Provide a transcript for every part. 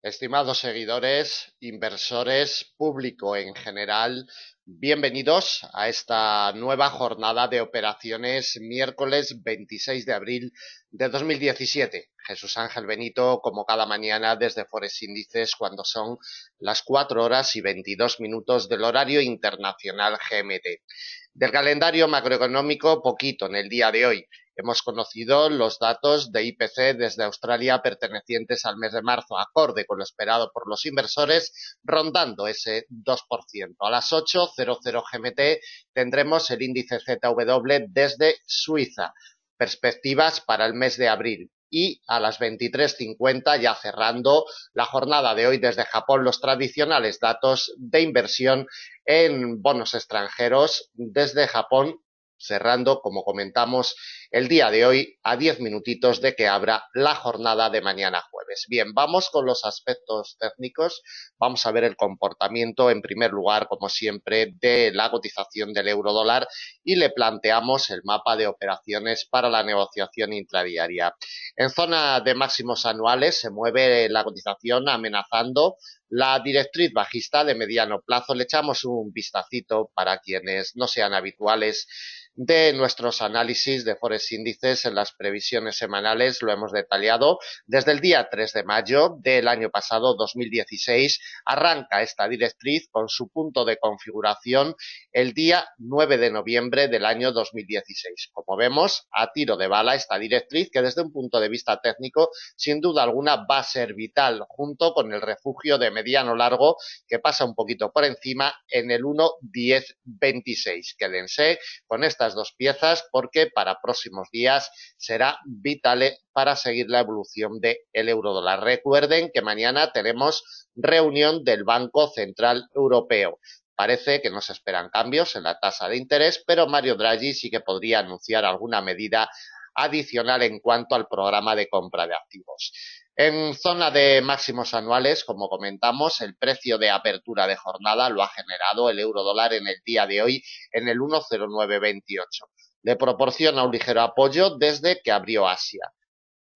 Estimados seguidores, inversores, público en general, bienvenidos a esta nueva jornada de operaciones miércoles 26 de abril de 2017. Jesús Ángel Benito, como cada mañana desde Forex Índices cuando son las 4 horas y 22 minutos del horario internacional GMT. Del calendario macroeconómico, poquito en el día de hoy. Hemos conocido los datos de IPC desde Australia pertenecientes al mes de marzo, acorde con lo esperado por los inversores, rondando ese 2%. A las 8:00 GMT tendremos el índice ZW desde Suiza. Perspectivas para el mes de abril. Y a las 23:50, ya cerrando la jornada de hoy desde Japón, los tradicionales datos de inversión en bonos extranjeros desde Japón, cerrando, como comentamos, el día de hoy a 10 minutitos de que abra la jornada de mañana jueves. Bien, vamos con los aspectos técnicos. Vamos a ver el comportamiento, en primer lugar, como siempre, de la cotización del euro dólar y le planteamos el mapa de operaciones para la negociación intradiaria. En zona de máximos anuales se mueve la cotización amenazando la directriz bajista de mediano plazo. Le echamos un vistacito para quienes no sean habituales de nuestros análisis de Forex Índices en las previsiones semanales. Lo hemos detallado desde el día 3 de mayo del año pasado, 2016. Arranca esta directriz con su punto de configuración el día 9 de noviembre del año 2016. Como vemos, a tiro de bala esta directriz que desde un punto de vista técnico, sin duda alguna, va a ser vital junto con el refugio de mediano largo que pasa un poquito por encima en el 1.1026. Quédense con estas dos piezas porque para próximos días será vital para seguir la evolución del euro dólar. Recuerden que mañana tenemos reunión del Banco Central Europeo. Parece que no se esperan cambios en la tasa de interés, pero Mario Draghi sí que podría anunciar alguna medida adicional en cuanto al programa de compra de activos. En zona de máximos anuales, como comentamos, el precio de apertura de jornada lo ha generado el euro dólar en el día de hoy en el 1,0928. Le proporciona un ligero apoyo desde que abrió Asia.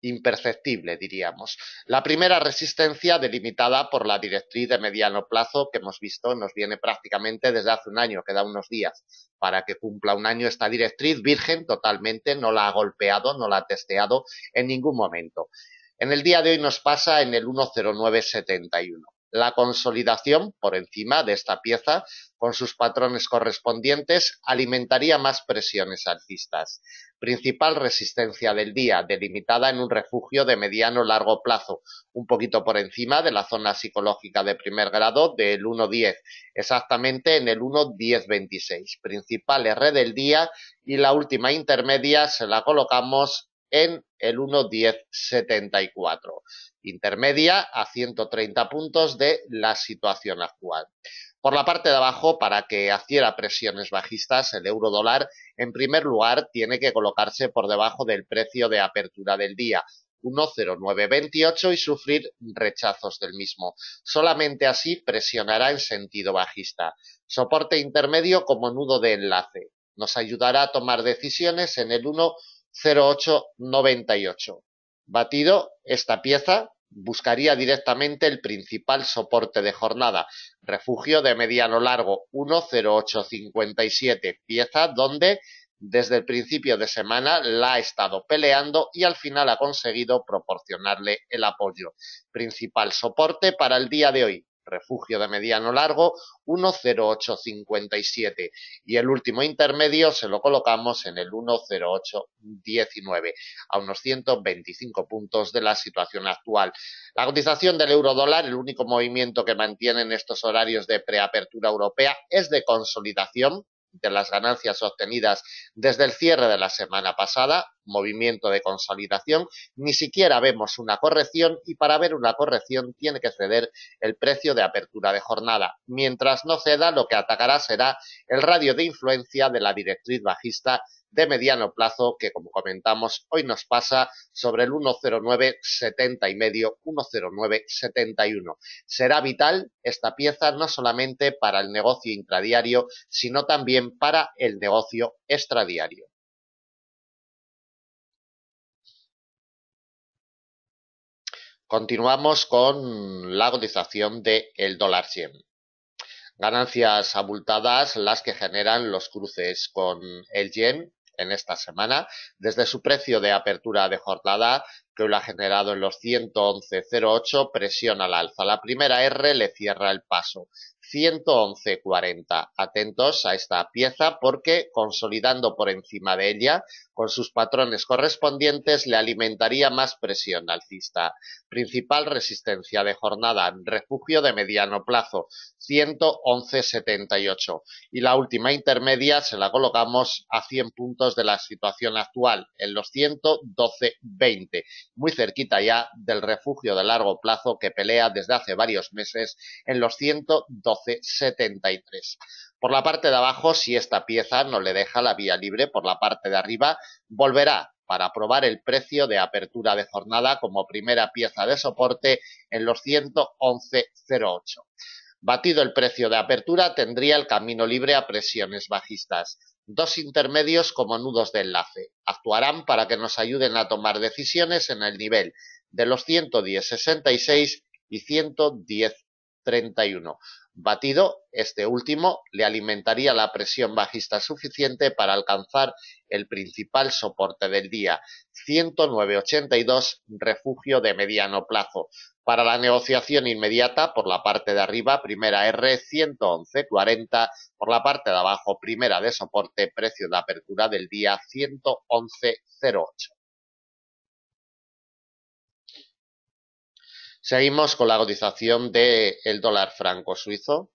Imperceptible, diríamos. La primera resistencia delimitada por la directriz de mediano plazo que hemos visto nos viene prácticamente desde hace un año, queda unos días para que cumpla un año esta directriz virgen totalmente, no la ha golpeado, no la ha testeado en ningún momento. En el día de hoy nos pasa en el 1,0971. La consolidación por encima de esta pieza, con sus patrones correspondientes, alimentaría más presiones alcistas. Principal resistencia del día, delimitada en un refugio de mediano-largo plazo, un poquito por encima de la zona psicológica de primer grado del 1.10, exactamente en el 1.1026. Principal R del día y la última intermedia se la colocamos en el 1.1074. Intermedia a 130 puntos de la situación actual. Por la parte de abajo, para que adquiera presiones bajistas, el euro dólar, en primer lugar, tiene que colocarse por debajo del precio de apertura del día, 1,0928, y sufrir rechazos del mismo. Solamente así presionará en sentido bajista. Soporte intermedio como nudo de enlace. Nos ayudará a tomar decisiones en el 1,0898. Batido esta pieza, buscaría directamente el principal soporte de jornada, refugio de mediano largo 1,0857, pieza donde desde el principio de semana la ha estado peleando y al final ha conseguido proporcionarle el apoyo. Principal soporte para el día de hoy, refugio de mediano largo 1,0857, y el último intermedio se lo colocamos en el 1,0819, a unos 125 puntos de la situación actual. La cotización del euro dólar, el único movimiento que mantiene en estos horarios de preapertura europea, es de consolidación de las ganancias obtenidas desde el cierre de la semana pasada, movimiento de consolidación. Ni siquiera vemos una corrección, y para ver una corrección tiene que ceder el precio de apertura de jornada. Mientras no ceda, lo que atacará será el radio de influencia de la directriz bajista de mediano plazo que, como comentamos, hoy nos pasa sobre el 1,0970 y medio, 1,0971. Será vital esta pieza no solamente para el negocio intradiario, sino también para el negocio extradiario. Continuamos con la cotización del dólar yen. Ganancias abultadas las que generan los cruces con el yen en esta semana, desde su precio de apertura de jornada, que hoy lo ha generado en los 111,08, presión al alza. La primera R le cierra el paso. 111,40. Atentos a esta pieza porque, consolidando por encima de ella, con sus patrones correspondientes, le alimentaría más presión alcista. Principal resistencia de jornada, refugio de mediano plazo, 111,78. Y la última intermedia se la colocamos a 100 puntos de la situación actual, en los 112,20, muy cerquita ya del refugio de largo plazo que pelea desde hace varios meses en los 112,73. Por la parte de abajo, si esta pieza no le deja la vía libre, por la parte de arriba volverá para probar el precio de apertura de jornada como primera pieza de soporte en los 111,08. Batido el precio de apertura, tendría el camino libre a presiones bajistas. Dos intermedios como nudos de enlace. Actuarán para que nos ayuden a tomar decisiones en el nivel de los 110,66 y 110,31. Batido, este último le alimentaría la presión bajista suficiente para alcanzar el principal soporte del día, 109,82, refugio de mediano plazo. Para la negociación inmediata, por la parte de arriba, primera R, 111,40, por la parte de abajo, primera de soporte, precio de apertura del día, 111,08. Seguimos con la cotización del dólar franco suizo.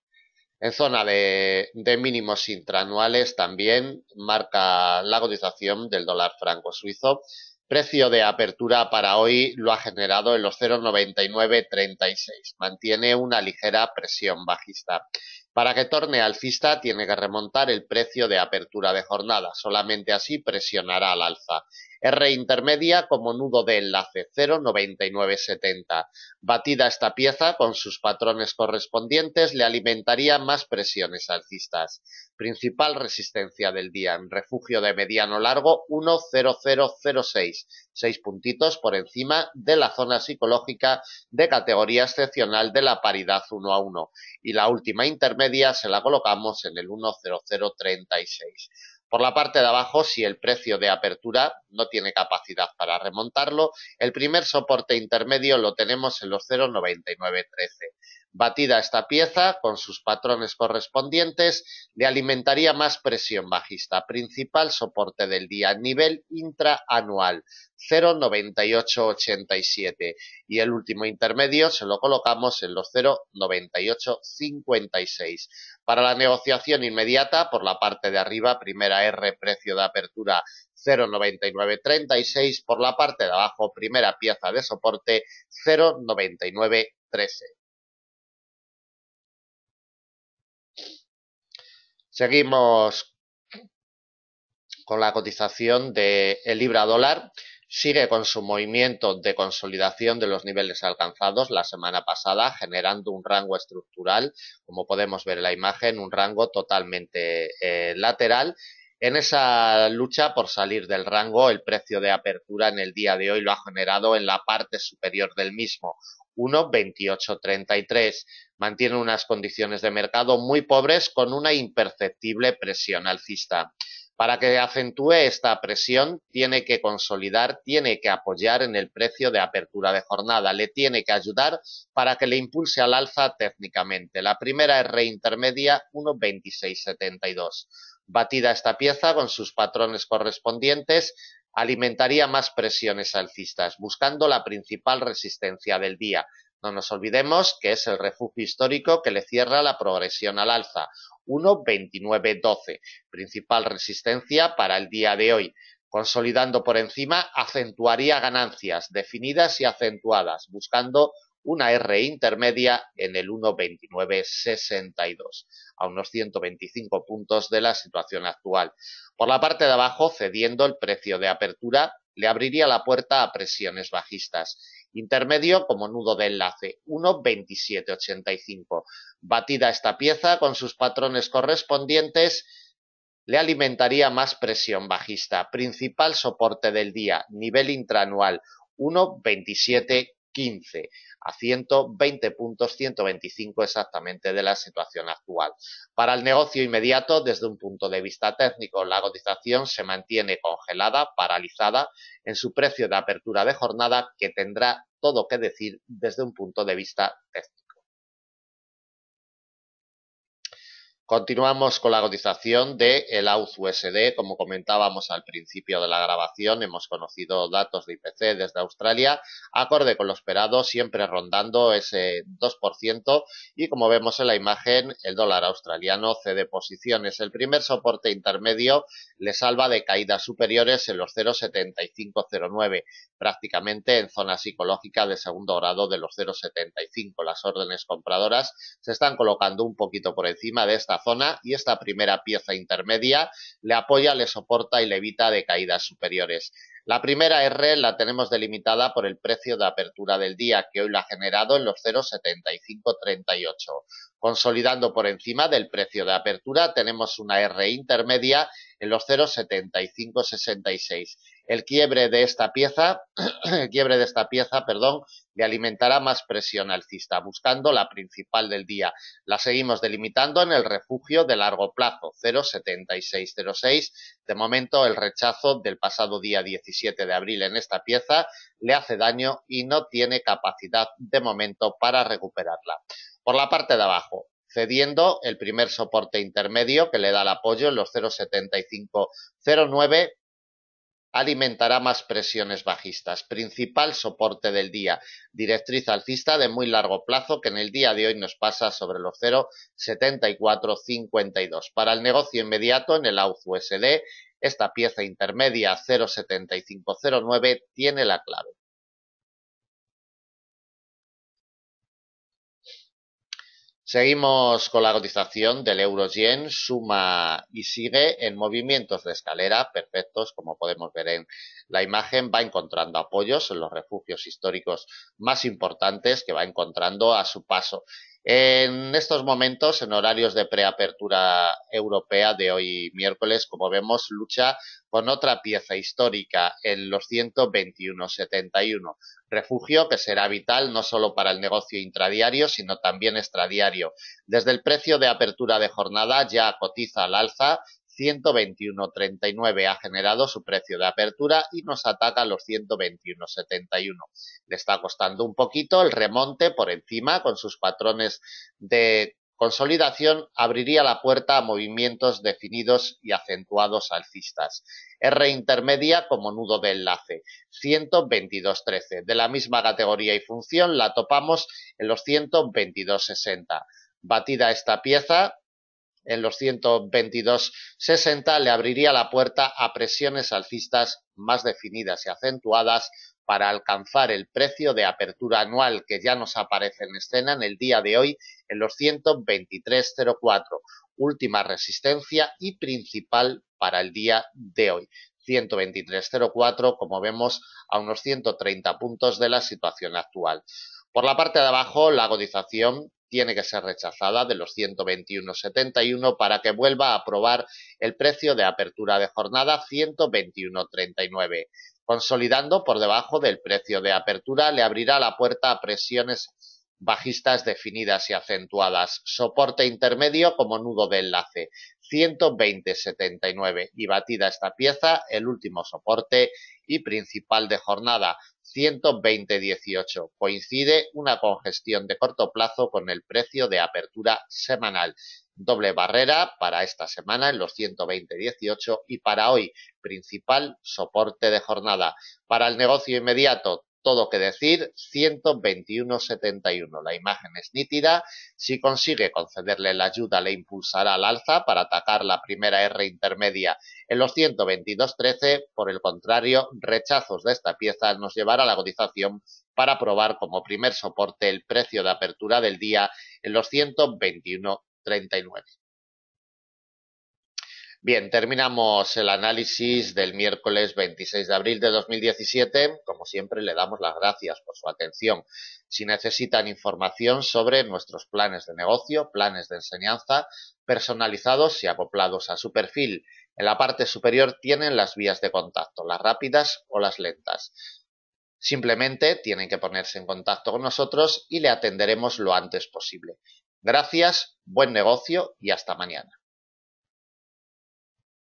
En zona de mínimos intraanuales también marca la cotización del dólar franco suizo. Precio de apertura para hoy lo ha generado en los 0,9936. Mantiene una ligera presión bajista. Para que torne alcista tiene que remontar el precio de apertura de jornada. Solamente así presionará al alza. R intermedia como nudo de enlace 0,9970. Batida esta pieza con sus patrones correspondientes le alimentaría más presiones alcistas. Principal resistencia del día en refugio de mediano largo 1,0006. 6 puntitos por encima de la zona psicológica de categoría excepcional de la paridad 1 a 1. Y la última intermedia se la colocamos en el 1,0036. Por la parte de abajo, si el precio de apertura no tiene capacidad para remontarlo, el primer soporte intermedio lo tenemos en los 0,9913. Batida esta pieza, con sus patrones correspondientes, le alimentaría más presión bajista. Principal soporte del día, nivel intraanual, 0,9887. Y el último intermedio se lo colocamos en los 0,9856. Para la negociación inmediata, por la parte de arriba, primera R, precio de apertura 0,9936, por la parte de abajo, primera pieza de soporte 0,9913. Seguimos con la cotización del libra dólar. Sigue con su movimiento de consolidación de los niveles alcanzados la semana pasada, generando un rango estructural, como podemos ver en la imagen, un rango totalmente lateral. En esa lucha por salir del rango, el precio de apertura en el día de hoy lo ha generado en la parte superior del mismo, 1,2833. Mantiene unas condiciones de mercado muy pobres con una imperceptible presión alcista. Para que acentúe esta presión, tiene que consolidar, tiene que apoyar en el precio de apertura de jornada, le tiene que ayudar para que le impulse al alza técnicamente. La primera R intermedia 1,2672. Batida esta pieza con sus patrones correspondientes, alimentaría más presiones alcistas, buscando la principal resistencia del día. No nos olvidemos que es el refugio histórico que le cierra la progresión al alza, 1,2912, principal resistencia para el día de hoy. Consolidando por encima, acentuaría ganancias definidas y acentuadas, buscando una R intermedia en el 1,2962, a unos 125 puntos de la situación actual. Por la parte de abajo, cediendo el precio de apertura, le abriría la puerta a presiones bajistas. Intermedio como nudo de enlace, 1,2785. Batida esta pieza con sus patrones correspondientes, le alimentaría más presión bajista. Principal soporte del día, nivel intraanual, 1,27 15, a 120 puntos, 125 exactamente de la situación actual. Para el negocio inmediato, desde un punto de vista técnico, la cotización se mantiene congelada, paralizada en su precio de apertura de jornada, que tendrá todo que decir desde un punto de vista técnico. Continuamos con la cotización del AUD-USD. Como comentábamos al principio de la grabación, hemos conocido datos de IPC desde Australia, acorde con lo esperado, siempre rondando ese 2%, y como vemos en la imagen, el dólar australiano cede posiciones. El primer soporte intermedio le salva de caídas superiores en los 0,7509, prácticamente en zona psicológica de segundo grado de los 0,75. Las órdenes compradoras se están colocando un poquito por encima de esta zona, y esta primera pieza intermedia le apoya, le soporta y le evita de caídas superiores. La primera R la tenemos delimitada por el precio de apertura del día, que hoy la ha generado en los 0,7538. Consolidando por encima del precio de apertura, tenemos una R intermedia en los 0,7566. El quiebre de esta pieza, le alimentará más presión alcista, buscando la principal del día. La seguimos delimitando en el refugio de largo plazo, 0,7606. De momento, el rechazo del pasado día 17 de abril en esta pieza le hace daño y no tiene capacidad de momento para recuperarla. Por la parte de abajo, cediendo el primer soporte intermedio que le da el apoyo en los 0,7509, alimentará más presiones bajistas. Principal soporte del día, directriz alcista de muy largo plazo, que en el día de hoy nos pasa sobre los 0,7452. Para el negocio inmediato en el AUD-USD, esta pieza intermedia 0,7509 tiene la clave. Seguimos con la cotización del euro-yen, suma y sigue en movimientos de escalera perfectos, como podemos ver en la imagen. Va encontrando apoyos en los refugios históricos más importantes que va encontrando a su paso. En estos momentos, en horarios de preapertura europea de hoy miércoles, como vemos, lucha con otra pieza histórica en los 121,71. Refugio que será vital no solo para el negocio intradiario, sino también extradiario. Desde el precio de apertura de jornada ya cotiza al alza, 121,39 ha generado su precio de apertura y nos ataca a los 121,71. Le está costando un poquito el remonte por encima con sus patrones de consolidación, abriría la puerta a movimientos definidos y acentuados alcistas. R intermedia como nudo de enlace, 122,13. De la misma categoría y función la topamos en los 122,60. Batida esta pieza, en los 122,60 le abriría la puerta a presiones alcistas más definidas y acentuadas para alcanzar el precio de apertura anual que ya nos aparece en escena en el día de hoy en los 123,04. Última resistencia y principal para el día de hoy. 123,04, como vemos, a unos 130 puntos de la situación actual. Por la parte de abajo, la cotización tiene que ser rechazada de los 121,71 para que vuelva a probar el precio de apertura de jornada, 121,39. Consolidando por debajo del precio de apertura, le abrirá la puerta a presiones bajistas definidas y acentuadas. Soporte intermedio como nudo de enlace, 120,79. Y batida esta pieza, el último soporte y principal de jornada, 120,18. Coincide una congestión de corto plazo con el precio de apertura semanal. Doble barrera para esta semana en los 120,18 y para hoy principal soporte de jornada. Para el negocio inmediato, todo que decir, 121,71. La imagen es nítida. Si consigue concederle la ayuda, le impulsará al alza para atacar la primera R intermedia en los 122,13. Por el contrario, rechazos de esta pieza nos llevará a la cotización para probar como primer soporte el precio de apertura del día en los 121,39. Bien, terminamos el análisis del miércoles 26 de abril de 2017. Como siempre, le damos las gracias por su atención. Si necesitan información sobre nuestros planes de negocio, planes de enseñanza, personalizados y acoplados a su perfil, en la parte superior tienen las vías de contacto, las rápidas o las lentas. Simplemente tienen que ponerse en contacto con nosotros y le atenderemos lo antes posible. Gracias, buen negocio y hasta mañana.